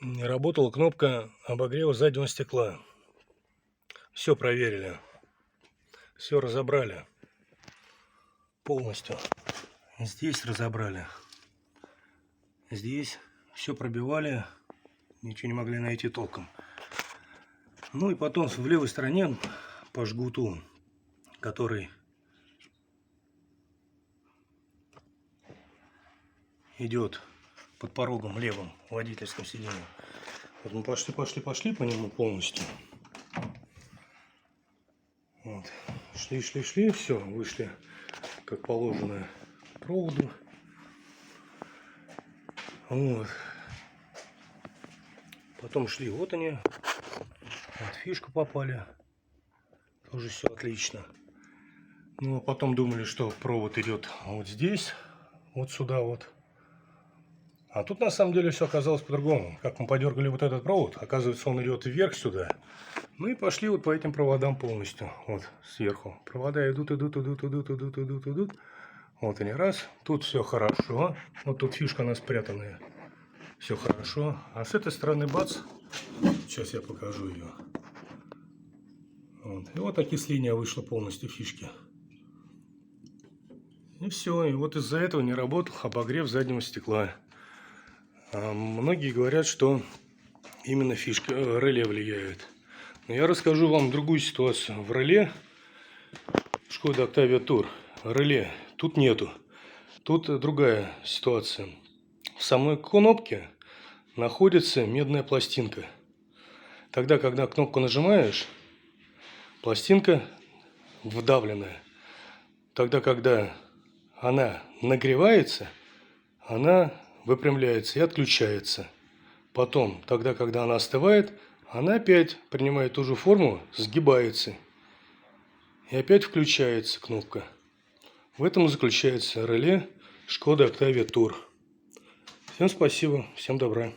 Не работала кнопка обогрева заднего стекла. Все проверили, все разобрали полностью. Здесь разобрали, здесь все пробивали, ничего не могли найти толком. Ну и потом в левой стороне по жгуту, который идет под порогом левым водительским сиденьем. Вот мы пошли по нему полностью. Вот. Шли, все, вышли как положено к проводу. Вот. Потом шли, вот они, вот фишку попали, тоже все отлично. Ну а потом думали, что провод идет вот здесь, вот сюда вот. А тут на самом деле все оказалось по-другому. Как мы подергали вот этот провод, оказывается, он идет вверх сюда. Ну и пошли вот по этим проводам полностью. Вот сверху. Провода идут. Вот они раз. Тут все хорошо. Вот тут фишка она спрятанная. Все хорошо. А с этой стороны бац. Сейчас я покажу ее. Вот. И вот окисление вышло полностью фишки. И все. И вот из-за этого не работал обогрев заднего стекла. А многие говорят, что именно фишка реле влияет. Но я расскажу вам другую ситуацию. В реле Skoda Octavia Tour реле тут нету. Тут другая ситуация. В самой кнопке находится медная пластинка. Тогда, когда кнопку нажимаешь, пластинка вдавленная. Тогда, когда она нагревается, она выпрямляется и отключается. Потом, тогда, когда она остывает, она опять принимает ту же форму, сгибается. И опять включается кнопка. В этом и заключается реле Skoda Octavia Tour. Всем спасибо, всем добра.